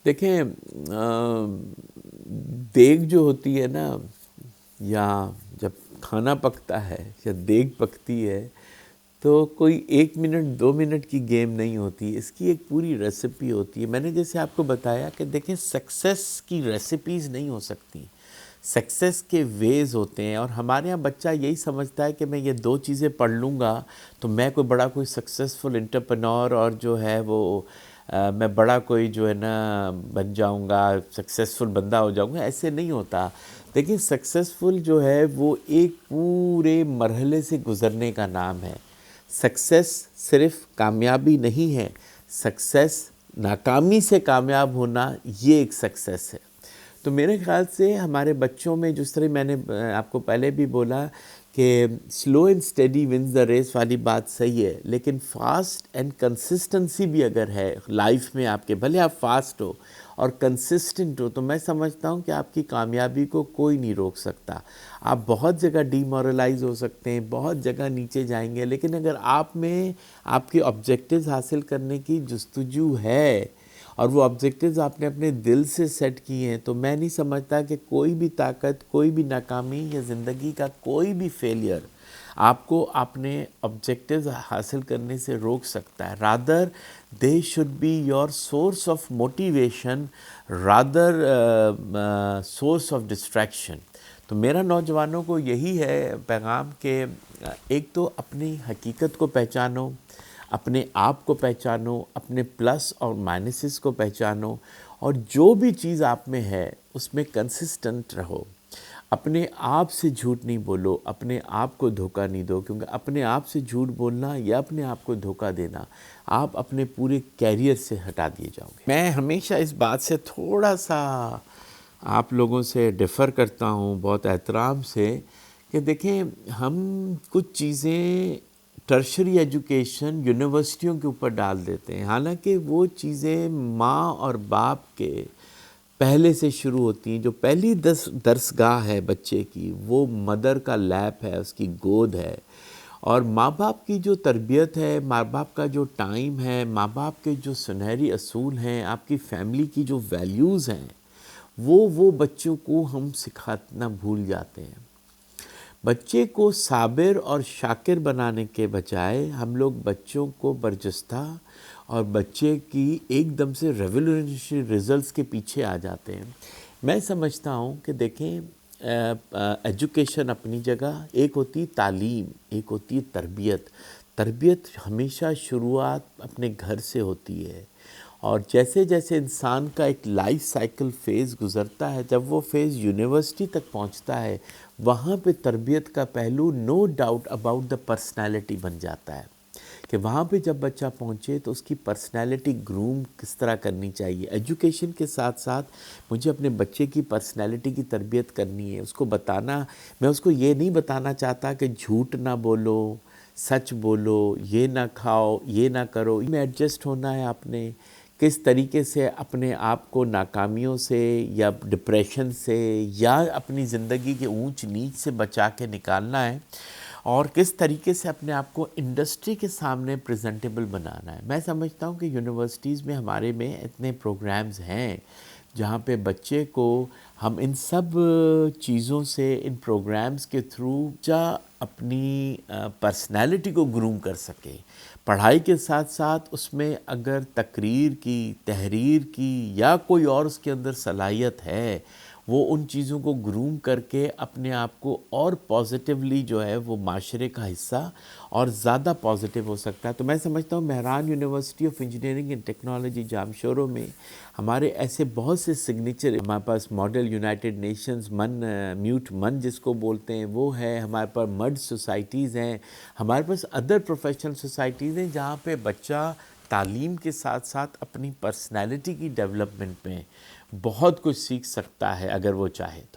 دیکھیں دیگ جو ہوتی ہے نا، یا جب کھانا پکتا ہے یا دیگ پکتی ہے، تو کوئی 1 منٹ 2 منٹ کی گیم نہیں ہوتی، اس کی ایک پوری ریسیپی ہوتی ہے۔ میں نے جیسے آپ کو بتایا کہ دیکھیں سکسیس کی ریسیپیز نہیں ہو سکتی، سکسیس کے ویز ہوتے ہیں، اور ہمارے یہاں بچہ یہی سمجھتا ہے کہ میں یہ 2 چیزیں پڑھ لوں گا تو میں کوئی سکسیسفل انٹرپرینور اور جو ہے وہ میں بڑا کوئی جو ہے نا بن جاؤں گا، سکسیسفل بندہ ہو جاؤں گا۔ ایسے نہیں ہوتا۔ دیکھیں سکسیسفل جو ہے وہ ایک پورے مرحلے سے گزرنے کا نام ہے۔ سکسیس صرف کامیابی نہیں ہے، سکسیس ناکامی سے کامیاب ہونا یہ ایک سکسیس ہے۔ تو میرے خیال سے ہمارے بچوں میں جس طرح میں نے آپ کو پہلے بھی بولا کہ slow and steady wins the race والی بات صحیح ہے، لیکن فاسٹ اینڈ کنسسٹنسی بھی اگر ہے لائف میں آپ کے، بھلے آپ فاسٹ ہو اور کنسسٹنٹ ہو، تو میں سمجھتا ہوں کہ آپ کی کامیابی کو کوئی نہیں روک سکتا۔ آپ بہت جگہ ڈی مورلائز ہو سکتے ہیں، بہت جگہ نیچے جائیں گے، لیکن اگر آپ میں آپ کے آبجیکٹیوز حاصل کرنے کی جستجو ہے اور وہ آبجیکٹیوز آپ نے اپنے دل سے سیٹ کیے ہیں، تو میں نہیں سمجھتا کہ کوئی بھی طاقت، کوئی بھی ناکامی یا زندگی کا کوئی بھی فیلئر آپ کو اپنے آبجیکٹیوز حاصل کرنے سے روک سکتا ہے۔ Rather they should be your source of motivation rather source of distraction. تو میرا نوجوانوں کو یہی ہے پیغام کہ ایک تو اپنی حقیقت کو پہچانو، اپنے آپ کو پہچانو، اپنے پلس اور مائنسز کو پہچانو، اور جو بھی چیز آپ میں ہے اس میں کنسسٹنٹ رہو۔ اپنے آپ سے جھوٹ نہیں بولو، اپنے آپ کو دھوکہ نہیں دو، کیونکہ اپنے آپ سے جھوٹ بولنا یا اپنے آپ کو دھوکہ دینا، آپ اپنے پورے کیریئر سے ہٹا دیے جاؤ گے۔ میں ہمیشہ اس بات سے تھوڑا سا آپ لوگوں سے ڈیفر کرتا ہوں، بہت احترام سے، کہ دیکھیں ہم کچھ چیزیں ٹرشری ایجوکیشن یونیورسٹیوں کے اوپر ڈال دیتے ہیں، حالانکہ وہ چیزیں ماں اور باپ کے پہلے سے شروع ہوتی ہیں۔ جو پہلی درسگاہ ہے بچے کی، وہ مدر کا لیپ ہے، اس کی گود ہے، اور ماں باپ کی جو تربیت ہے، ماں باپ کا جو ٹائم ہے، ماں باپ کے جو سنہری اصول ہیں، آپ کی فیملی کی جو ویلیوز ہیں، وہ بچوں کو ہم سکھانا بھول جاتے ہیں۔ بچے کو صابر اور شاکر بنانے کے بجائے ہم لوگ بچوں کو برجستہ اور بچے کی ایک دم سے ریولیوشنری رزلٹس کے پیچھے آ جاتے ہیں۔ میں سمجھتا ہوں کہ دیکھیں ایجوکیشن اپنی جگہ، ایک ہوتی تعلیم، ایک ہوتی تربیت۔ تربیت ہمیشہ شروعات اپنے گھر سے ہوتی ہے، اور جیسے جیسے انسان کا ایک لائف سائیکل فیز گزرتا ہے، جب وہ فیز یونیورسٹی تک پہنچتا ہے، وہاں پہ تربیت کا پہلو no doubt about the personality بن جاتا ہے، کہ وہاں پہ جب بچہ پہنچے تو اس کی پرسنالٹی گروم کس طرح کرنی چاہیے۔ ایجوکیشن کے ساتھ ساتھ مجھے اپنے بچے کی پرسنالٹی کی تربیت کرنی ہے، اس کو بتانا، میں اس کو یہ نہیں بتانا چاہتا کہ جھوٹ نہ بولو، سچ بولو، یہ نہ کھاؤ، یہ نہ کرو، میں ایڈجسٹ ہونا ہے آپ نے، کس طریقے سے اپنے آپ کو ناکامیوں سے یا ڈپریشن سے یا اپنی زندگی کے اونچ نیچ سے بچا کے نکالنا ہے، اور کس طریقے سے اپنے آپ کو انڈسٹری کے سامنے پریزنٹیبل بنانا ہے۔ میں سمجھتا ہوں کہ یونیورسٹیز میں ہمارے میں اتنے پروگرامز ہیں جہاں پہ بچے کو ہم ان سب چیزوں سے، ان پروگرامز کے تھرو اپنی پرسنالٹی کو گروم کر سکے۔ پڑھائی کے ساتھ ساتھ اس میں اگر تقریر کی، تحریر کی، یا کوئی اور اس کے اندر صلاحیت ہے، وہ ان چیزوں کو گروم کر کے اپنے آپ کو اور پازیٹیولی جو ہے وہ معاشرے کا حصہ اور زیادہ پازیٹیو ہو سکتا ہے۔ تو میں سمجھتا ہوں Mehran university of engineering and technology Jamshoro میں ہمارے ایسے بہت سے سگنیچر، ہمارے پاس ماڈل یونائٹڈ نیشنز میوٹ من جس کو بولتے ہیں وہ ہے، ہمارے پاس مرڈ سوسائٹیز ہیں، ہمارے پاس ادر پروفیشنل سوسائٹیز ہیں، جہاں پہ بچہ تعلیم کے ساتھ ساتھ اپنی پرسنالٹی کی ڈیولپمنٹ میں بہت کچھ سیکھ سکتا ہے اگر وہ چاہے تو۔